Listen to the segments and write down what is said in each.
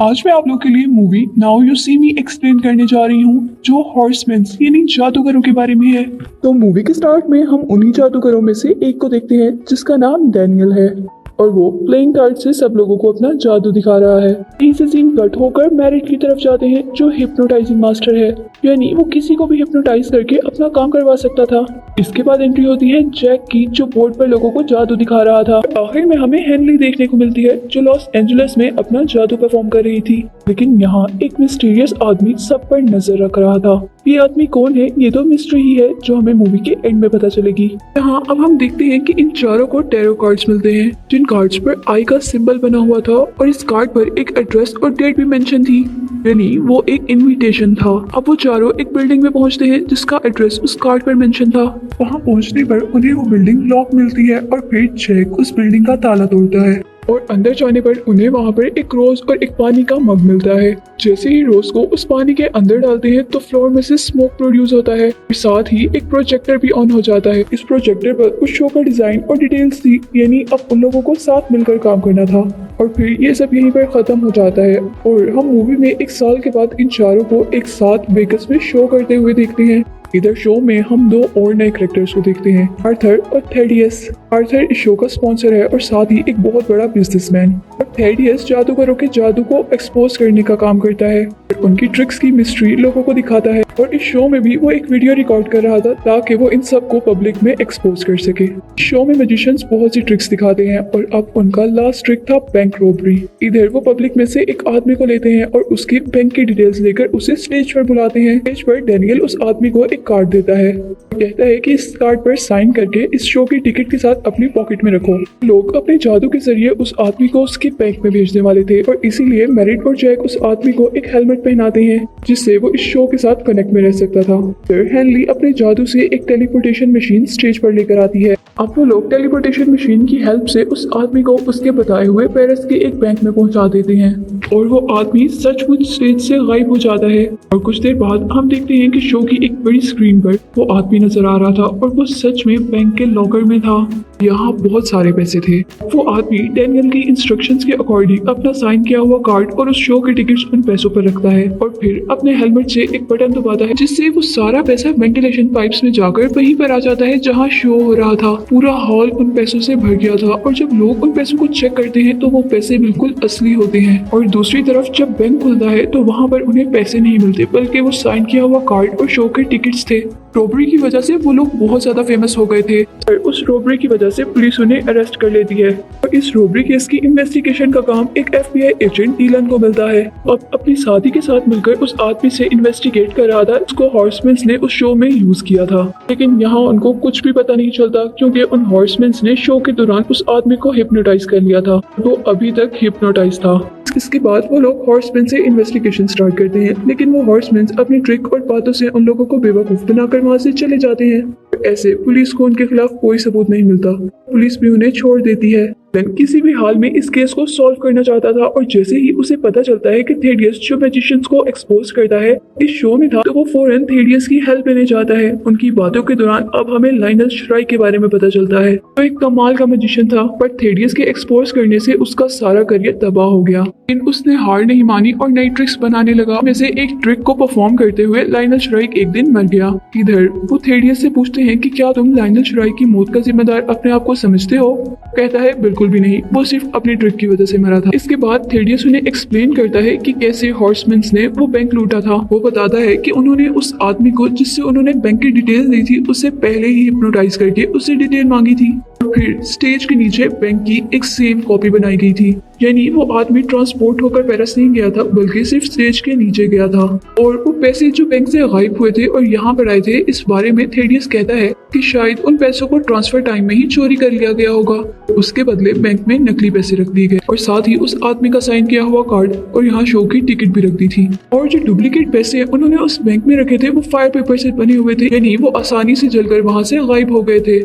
आज मैं आप लोग के लिए movie Now You See Me explain करने जा रही हूँ जो हॉर्समैन यानी जादूगरों के बारे में है। तो मूवी के स्टार्ट में हम उन्हीं जादूगरों में से एक को देखते हैं जिसका नाम डैनियल है और वो प्लेइंग कार्ड से सब लोगों को अपना जादू दिखा रहा है। यहीं से सीन कट होकर मैरिट की तरफ जाते हैं जो हिप्नोटाइजिंग मास्टर है, यानी वो किसी को भी हिप्नोटाइज करके अपना काम करवा सकता था। इसके बाद एंट्री होती है जैक की जो बोर्ड पर लोगों को जादू दिखा रहा था। आखिर में हमें हेनली देखने को मिलती है जो लॉस एंजलिस में अपना जादू परफॉर्म कर रही थी, लेकिन यहाँ एक मिस्टीरियस आदमी सब पर नजर रख रहा था। ये आदमी कौन है ये तो मिस्ट्री ही है जो हमें मूवी के एंड में पता चलेगी। यहाँ अब हम देखते हैं कि इन चारों को टैरो कार्ड्स मिलते हैं जिन कार्ड्स पर आई का सिंबल बना हुआ था और इस कार्ड पर एक एड्रेस और डेट भी मेंशन थी, यानी वो एक इनविटेशन था। अब वो चारों एक बिल्डिंग में पहुंचते हैं जिसका एड्रेस उस कार्ड पर मेंशन था। वहां पहुंचने पर उन्हें वो बिल्डिंग लॉक मिलती है और फिर जैक उस बिल्डिंग का ताला तोड़ता है और अंदर जाने पर उन्हें वहां पर एक रोज और एक पानी का मग मिलता है। जैसे ही रोज को उस पानी के अंदर डालते हैं तो फ्लोर में से स्मोक प्रोड्यूस होता है और साथ ही एक प्रोजेक्टर भी ऑन हो जाता है। इस प्रोजेक्टर पर उस शो का डिजाइन और डिटेल्स थी, यानी अब उन लोगों को साथ मिलकर काम करना था और फिर ये सब यहीं पर खत्म हो जाता है और हम मूवी में एक साल के बाद इन चारों को एक साथ वेगस में शो करते हुए देखते हैं। इधर शो में हम दो और नए कैरेक्टर्स को देखते हैं, आर्थर और थेडियस। आर्थर इस शो का स्पॉन्सर है और साथ ही एक बहुत बड़ा बिजनेसमैन और थेडियस जादूगरों के जादू को एक्सपोज करने का काम करता है और उनकी ट्रिक्स की मिस्ट्री लोगों को दिखाता है। और इस शो में भी वो एक वीडियो रिकॉर्ड कर रहा था ताकि वो इन सब को पब्लिक में एक्सपोज कर सके। इस शो में मैजिशियंस बहुत सी ट्रिक्स दिखाते हैं और अब उनका लास्ट ट्रिक था बैंक रॉबरी। इधर वो पब्लिक में से एक आदमी को लेते हैं और उसकी बैंक की डिटेल्स लेकर उसे स्टेज पर बुलाते हैं। स्टेज पर डैनियल उस आदमी को एक कार्ड देता है, कहता है कि इस कार्ड पर साइन करके इस शो की टिकट के साथ अपनी पॉकेट में रखो। लोग अपने जादू के जरिए उस आदमी को उसके बैंक में भेजने वाले थे और इसीलिए मैरिट और जैक उस आदमी को एक हेलमेट पहनाते हैं जिससे वो इस शो के साथ कनेक्ट में रह सकता था। फिर हेनली अपने जादू से एक टेलीपोर्टेशन मशीन स्टेज पर लेकर आती है। अब वो लोग टेलीपोर्टेशन मशीन की हेल्प से उस आदमी को उसके बताए हुए पेरिस के एक बैंक में पहुंचा देते हैं और वो आदमी सचमुच स्टेज से गायब हो जाता है। और कुछ देर बाद हम देखते हैं कि शो की एक बड़ी स्क्रीन पर वो आदमी नजर आ रहा था और वो सच में बैंक के लॉकर में था। यहाँ बहुत सारे पैसे थे। वो आदमी डैनियल की इंस्ट्रक्शंस के अकॉर्डिंग अपना साइन किया हुआ कार्ड और उस शो के टिकट्स उन पैसों पर रखता है और फिर अपने हेलमेट से एक बटन दबाता है जिससे वो सारा पैसा वेंटिलेशन पाइप्स में जाकर वहीं पर आ जाता है जहाँ शो हो रहा था। पूरा हॉल उन पैसों से भर गया था और जब लोग उन पैसों को चेक करते हैं तो वो पैसे बिल्कुल असली होते हैं और दूसरी तरफ जब बैंक खुलता है तो वहाँ पर उन्हें पैसे नहीं मिलते बल्कि वो साइन किया हुआ कार्ड और शो के टिकट्स थे। रॉबरी की वजह से वो लोग बहुत ज्यादा फेमस हो गए थे और उस रॉबरी की वजह से पुलिस उन्हें अरेस्ट कर लेती है और इस रॉबरी केस की इन्वेस्टिगेशन का काम एक FBI एजेंट डीलन को मिलता है। अब अपनी साथी के साथ मिलकर उस आदमी से इन्वेस्टिगेट कर रहा था उसको हॉर्समैन्स ने उस शो में यूज किया था, लेकिन यहाँ उनको कुछ भी पता नहीं चलता क्योंकि उन हॉर्समैन्स ने शो के दौरान उस आदमी को हिप्नोटाइज कर लिया था। वो अभी तक हिप्नोटाइज था। इसके बाद वो लोग हॉर्समैन से इन्वेस्टिगेशन स्टार्ट करते हैं, लेकिन वो हॉर्समैन अपनी ट्रिक और बातों से उन लोगों को बेवकूफ बनाकर वहां से चले जाते हैं। ऐसे पुलिस को उनके खिलाफ कोई सबूत नहीं मिलता, पुलिस भी उन्हें छोड़ देती है। लेकिन किसी भी हाल में इस केस को सॉल्व करना चाहता था और जैसे ही उसे पता चलता है कि थेडियस जो मैजिशियंस को एक्सपोज करता है इस शो में था तो वो फौरन थेडियस की हेल्प लेने जाता है। उनकी बातों के दौरान अब हमें लाइनल श्राइक के बारे में पता चलता है। तो एक कमाल का मैजिशियन था पर थेडियस के एक्सपोज करने से उसका सारा करियर तबाह हो गया, लेकिन उसने हार नहीं मानी और नई ट्रिक्स बनाने लगा। में से एक ट्रिक को परफॉर्म करते हुए लाइनल श्राइक एक दिन मर गया। इधर वो थेडियस से पूछते हैं कि क्या तुम लाइनल श्राइक की मौत का जिम्मेदार अपने आप को समझते हो? कहता है बिल्कुल भी नहीं, वो सिर्फ अपनी ट्रिक की वजह से मरा था। इसके बाद थेडियस उन्हें एक्सप्लेन करता है कि कैसे हॉर्समैन्स ने वो बैंक लूटा था। वो बताता है कि उन्होंने उस आदमी को जिससे उन्होंने बैंक की डिटेल दी थी उससे पहले ही हिप्नोटाइज करके उससे डिटेल मांगी थी और फिर स्टेज के नीचे बैंक की एक सेम कॉपी बनाई गई थी, यानी वो आदमी ट्रांसपोर्ट होकर पेरिस नहीं गया था बल्कि सिर्फ स्टेज के नीचे गया था और वो पैसे जो बैंक से गायब हुए थे और यहाँ पर आए थे इस बारे में थेडियस कहता है कि शायद उन पैसों को ट्रांसफर टाइम में ही चोरी कर लिया गया होगा। उसके बदले बैंक में नकली पैसे रख दिए गए और साथ ही उस आदमी का साइन किया हुआ कार्ड और यहाँ शो की टिकट भी रख दी थी और जो डुप्लीकेट पैसे उन्होंने उस बैंक में रखे थे वो फायर पेपर से बने हुए थे, यानी वो आसानी से जलकर वहां से गायब हो गए थे।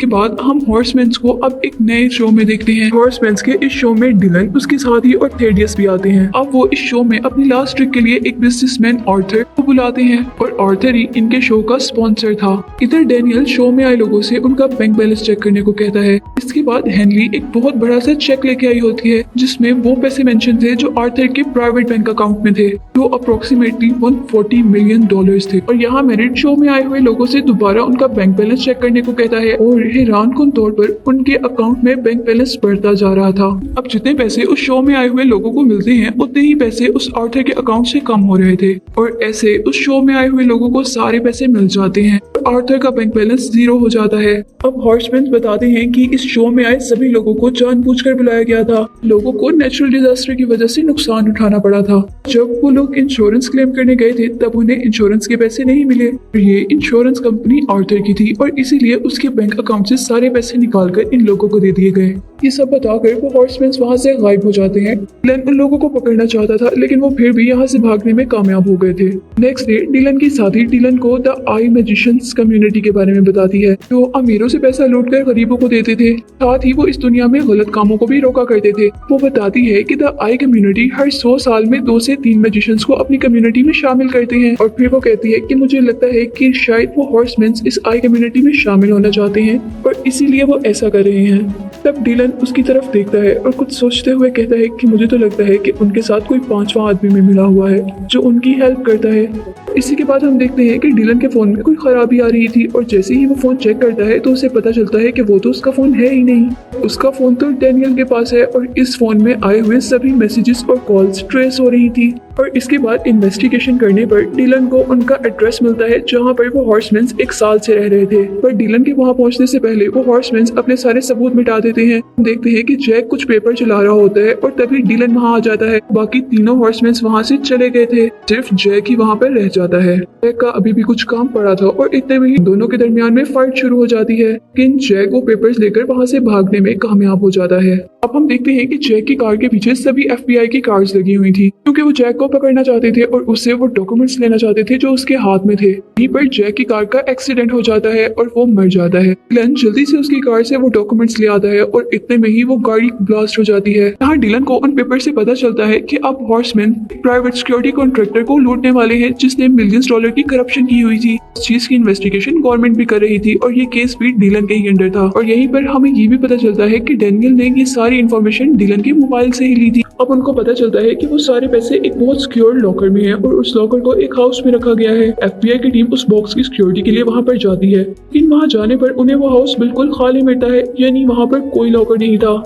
इसके बाद हम हॉर्समैन्स को अब एक नए शो में देखते हैं। हॉर्समैन्स के इस शो में डिलन, उसके साथी और थेडियस भी आते हैं। अब वो इस शो में अपनी लास्ट ट्रिक के लिए एक बिजनेसमैन आर्थर को बुलाते हैं और आर्थर ही इनके शो का स्पॉन्सर था। इधर डैनियल शो में आए लोगों से उनका बैंक बैलेंस चेक करने को कहता है। इसके बाद हेनली एक बहुत बड़ा सा चेक लेके आई होती है जिसमें वो पैसे मेंशन थे जो आर्थर के प्राइवेट बैंक अकाउंट में थे, जो अप्रोक्सीमेटली $140 मिलियन थे। और यहाँ मेरिट शो में आए हुए लोगों से दोबारा उनका बैंक बैलेंस चेक करने को कहता है और हैरानकुन तौर पर उनके अकाउंट में बैंक बैलेंस बढ़ता जा रहा था। अब जितने पैसे उस शो में आए हुए लोगों को मिलते हैं उतने ही पैसे उस आर्थर के अकाउंट से कम हो रहे थे और ऐसे उस शो में आए हुए लोगों को सारे पैसे मिल जाते हैं और आर्थर का बैंक बैलेंस 0 हो जाता है। अब हॉर्समैन बताते हैं कि इस शो में आए सभी लोगों को जानबूझकर बुलाया गया था। लोगों को नेचुरल डिजास्टर की वजह से नुकसान उठाना पड़ा था। जब वो लोग इंश्योरेंस क्लेम करने गए थे तब उन्हें इंश्योरेंस के पैसे नहीं मिले। ये इंश्योरेंस कंपनी आर्थर की थी और इसीलिए उसके बैंक अकाउंट से सारे पैसे निकालकर इन लोगों को दे दिए गए। ये सब बताकर वो हॉर्समैन वहाँ से गायब हो जाते हैं। डिलन उन लोगों को पकड़ना चाहता था लेकिन वो फिर भी यहाँ से भागने में कामयाब हो गए थे। नेक्स्ट डे डिलन की साथी डिलन को द आई मैजिशियंस कम्युनिटी के बारे में बताती है, जो अमीरों से पैसा लूटकर गरीबों को देते थे। साथ ही वो इस दुनिया में गलत कामों को भी रोका करते थे। वो बताती है कि द आई कम्युनिटी हर 100 साल में 2 से 3 मैजिशियंस को अपनी कम्युनिटी में शामिल करते हैं। और फिर वो कहती है कि मुझे लगता है कि शायद वो हॉर्समैन इस आई कम्युनिटी में शामिल होना चाहते हैं और इसीलिए वो ऐसा कर रहे हैं। तब डिलन उसकी तरफ देखता है और कुछ सोचते हुए कहता है कि मुझे तो लगता है कि उनके साथ कोई 5वां आदमी में मिला हुआ है जो उनकी हेल्प करता है। इसी के बाद हम देखते हैं कि डिलन के फोन में कोई खराबी आ रही थी और जैसे ही वो फोन चेक करता है तो उसे पता चलता है कि वो तो उसका फोन है ही नहीं। उसका फोन तो डैनियल के पास है और इस फोन में आए हुए सभी मैसेजेस और कॉल्स ट्रेस हो रही थी। और इसके बाद इन्वेस्टिगेशन करने पर डिलन को उनका एड्रेस मिलता है जहाँ पर वो हॉर्समैन 1 साल से रह रहे थे। पर डिलन के वहाँ पहुँचने से पहले वो हॉर्समैन अपने सारे सबूत मिटा देते हैं। देखते हैं कि जैक कुछ पेपर चला रहा होता है और तभी डिलन वहाँ आ जाता है। बाकी तीनों हॉर्समैन वहाँ से चले गए थे, सिर्फ जैक ही वहाँ पर रह जाता है। जैक का अभी भी कुछ काम पड़ा था और इतने में ही दोनों के दरमियान में फाइट शुरू हो जाती है, लेकिन जैक वो पेपर्स लेकर वहाँ से भागने में कामयाब हो जाता है। अब हम देखते हैं कि जैक की कार के पीछे सभी FBI की कार्स लगी हुई थी क्योंकि वो जैक को पकड़ना चाहते थे और उससे वो डॉक्यूमेंट्स लेना चाहते थे जो उसके हाथ में थे। यहीं पर जैक की कार का एक्सीडेंट हो जाता है और वो मर जाता है। डिलन जल्दी से उसकी कार से वो डॉक्यूमेंट्स ले आता है और इतने में ही वो गाड़ी ब्लास्ट हो जाती है। यहाँ डिलन को उन पेपर से पता चलता है कि अब हॉर्समैन प्राइवेट सिक्योरिटी कॉन्ट्रैक्टर को लूटने वाले हैं जिसने मिलियंस डॉलर की करप्शन की हुई थी। इस चीज की इन्वेस्टिगेशन गवर्नमेंट भी कर रही थी और ये केस भी डिलन के ही अंडर था। और यहीं पर हमें ये भी पता चलता है कि डैनियल ने ये सारी इन्फॉर्मेशन डिलन के मोबाइल से ही ली थी। अब उनको पता चलता है कि वो सारे पैसे एक बहुत सिक्योर लॉकर में है और उस लॉकर को एक हाउस में रखा गया है। FBI की टीम उस बॉक्स की सिक्योरिटी के लिए वहाँ पर जाती है, लेकिन वहाँ जाने पर उन्हें वो हाउस बिल्कुल खाली मिलता है, यानी वहाँ पर कोई लॉकर नहीं था।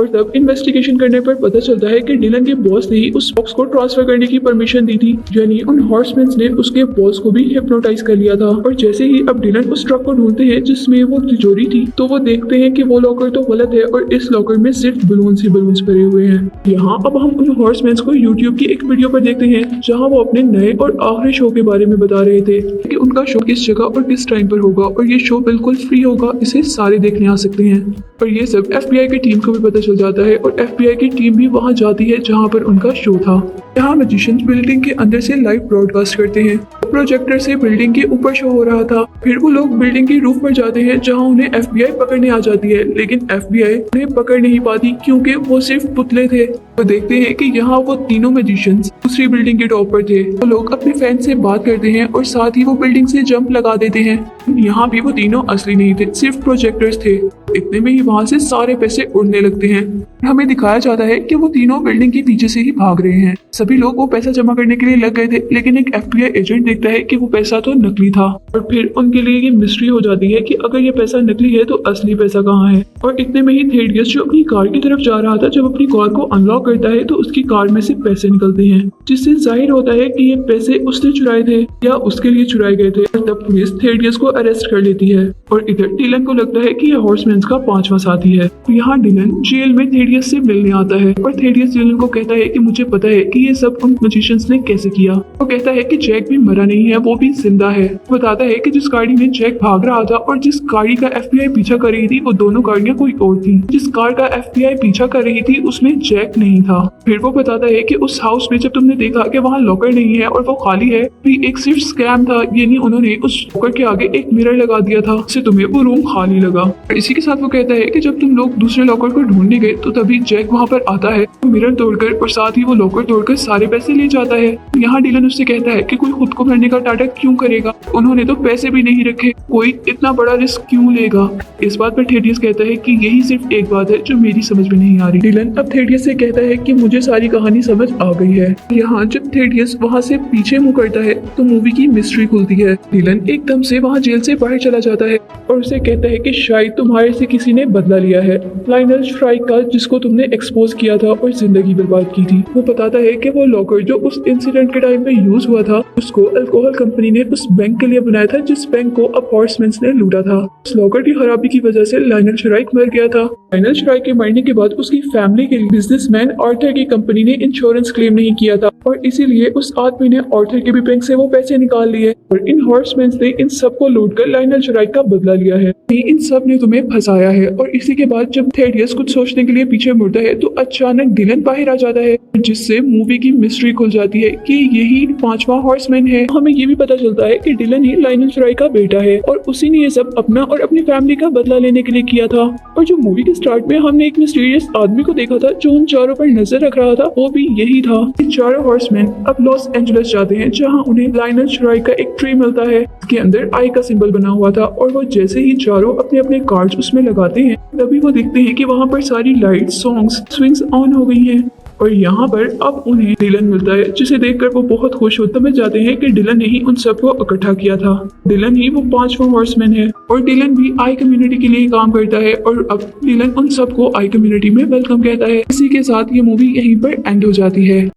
और तब इन्वेस्टिगेशन करने पर पता चलता है कि डिलन के बॉस ने ही उस बॉक्स को ट्रांसफर करने की परमिशन दी थी, यानी उन हॉर्समैन ने उसके बॉस को भी हिप्नोटाइज कर लिया था। और जैसे ही अब डिलन उस ट्रक को ढूंढते हैं जिसमें वो तिजोरी थी तो वो देखते हैं कि वो लॉकर तो गलत है और इस लॉकर में सिर्फ बलून्स ही बलून्स भरे हुए हैं। यहाँ अब हम उन हॉर्समैन को यूट्यूब की एक वीडियो पर देखते हैं जहाँ वो अपने नए और आखिरी शो के बारे में बता रहे थे कि उनका शो किस जगह और किस टाइम पर होगा और ये शो बिल्कुल फ्री होगा, इसे सारे देखने आ सकते हैं। और ये सब FBI की टीम को भी पता चल जाता है और FBI की टीम भी वहां जाती है जहां पर उनका शो था। यहाँ मैजिशियंस बिल्डिंग के अंदर से लाइव ब्रॉडकास्ट करते हैं। प्रोजेक्टर से बिल्डिंग के ऊपर शो हो रहा था। फिर वो लोग बिल्डिंग की रूफ पर जाते हैं जहां उन्हें FBI पकड़ने आ जाती है, लेकिन FBI उन्हें पकड़ नहीं पाती क्योंकि वो सिर्फ पुतले थे। तो देखते हैं कि यहाँ वो तीनों मैजिशियंस दूसरी बिल्डिंग के टॉप पर थे। वो लोग अपने फैन से बात करते हैं और साथ ही वो बिल्डिंग से जंप लगा देते हैं। यहाँ भी वो तीनों असली नहीं थे, सिर्फ प्रोजेक्टर्स थे। इतने में ही वहाँ से सारे पैसे उड़ने लगते हैं। हमें दिखाया जाता है कि वो तीनों बिल्डिंग के पीछे से ही भाग रहे हैं। सभी लोग वो पैसा जमा करने के लिए लग गए थे, लेकिन एक FBI एजेंट देखता है कि वो पैसा तो नकली था और फिर उनके लिए ये मिस्ट्री हो जाती है कि अगर ये पैसा नकली है तो असली पैसा कहाँ है। और इतने में ही थेडियस जो अपनी कार की तरफ जा रहा था, जब अपनी कार को अनलॉक करता है तो उसकी कार में से पैसे निकलते हैं, जिससे जाहिर होता है कि ये पैसे उसने चुराए थे या उसके लिए चुराए गए थे। और तब पुलिस थेडियस को अरेस्ट कर लेती है और इधर डिलन को लगता है कि ये हॉर्समैन का 5वां साथी है। यहाँ डिलन जेल फिल्म में थेडियस से मिलने आता है और थेडियस डिलन को कहता है कि मुझे पता है कि ये सब उन मैजिशियंस ने कैसे किया। वो कहता है कि जैक भी मरा नहीं है, वो भी जिंदा है। बताता है कि जिस गाड़ी में जैक भाग रहा था और जिस गाड़ी का FBI पीछा कर रही थी वो दोनों गाड़ियां कोई और थी। जिस कार का FBI पीछा कर रही थी उसमें जैक नहीं था। फिर वो बताता है कि उस हाउस में जब तुमने देखा कि वहाँ लॉकर नहीं है और वो खाली है, भी एक सिर्फ स्कैम था, यानी उन्होंने उस लॉकर के आगे एक मिरर लगा दिया था जिससे तुम्हें वो रूम खाली लगा। और इसी के साथ वो कहता है कि जब तुम लोग दूसरे लॉकर को ढूंढने गए तो तभी जैक वहाँ पर आता है, मिरर तोड़कर और साथ ही वो लॉकर तोड़कर सारे पैसे ले जाता है। यहाँ डिलन उससे कहता है कि कोई खुद को मरने का टाटा क्यों करेगा, उन्होंने तो पैसे भी नहीं रखे, कोई इतना बड़ा रिस्क क्यों लेगा। इस बात पर थेडियस कहता है कि यही सिर्फ एक बात है जो मेरी समझ में नहीं आ रही। डिलन अब थेडियस से कहता है कि मुझे सारी कहानी समझ आ गई है। यहाँ जब थेडियस वहाँ से पीछे मुँह करता है तो मूवी की मिस्ट्री खुलती है। डिलन एकदम से वहाँ जेल से बाहर चला जाता है और उसे कहता है कि शायद तुम्हारे से किसी ने बदला लिया है, लाइनल श्राइक का, जिसको तुमने एक्सपोज किया था और जिंदगी बर्बाद की थी। वो बताता है कि वो लॉकर जो उस इंसिडेंट के टाइम पे यूज हुआ था उसको अल्कोहल कंपनी ने उस बैंक के लिए बनाया था जिस बैंक को अब हॉर्समैन्स ने लूटा था। उस लॉकर की खराबी की वजह से लाइनल श्राइक मर गया था। लाइनल श्राइक के मरने के बाद उसकी फैमिली के लिए बिजनेसमैन आर्थर की कंपनी ने इंश्योरेंस क्लेम नहीं किया था और इसीलिए उस आदमी ने आर्थर के भी बैंक से वो पैसे निकाल लिए और इन हॉर्समैन्स ने इन सबको लूट कर लाइनल श्राइक का बदला लिया है। इन सब ने तुम्हें फंसाया है। और इसी के बाद जब थेडियस कुछ सोचने के लिए पीछे मुड़ता है तो अचानक डिलन बाहर आ जाता है, जिससे मूवी की मिस्ट्री खुल जाती है कि यही 5वां हॉर्समैन है। हमें ये भी पता चलता है कि डिलन ही लाइनल श्राइक का बेटा है और उसी ने ये सब अपना और अपनी फैमिली का बदला लेने के लिए किया था। और जो मूवी के स्टार्ट में हमने एक मिस्टीरियस आदमी को देखा था जो उन चारों पर नजर रख रहा था, वो भी यही था। ये चारों हॉर्समैन अब लॉस एंजलिस जाते हैं जहाँ उन्हें लाइनल श्राइक का एक ट्री मिलता है जिसके अंदर आई का सिंबल बना हुआ था और वो जैसे ही चारों अपने अपने कार्ड्स उसमें लगाते हैं तभी वो देखते हैं कि वहाँ पर सारी लाइट्स, सॉन्ग्स, स्विंग्स ऑन हो गई हैं। और यहाँ पर अब उन्हें डिलन मिलता है जिसे देखकर वो बहुत खुश होते समझ जाते हैं कि डिलन ने ही उन सबको इकट्ठा किया था। डिलन ही वो 5वां हॉर्समैन है और डिलन भी आई कम्युनिटी के लिए काम करता है और अब डिलन उन सबको आई कम्युनिटी में वेलकम कहता है। इसी के साथ ये मूवी यहीं पर एंड हो जाती है।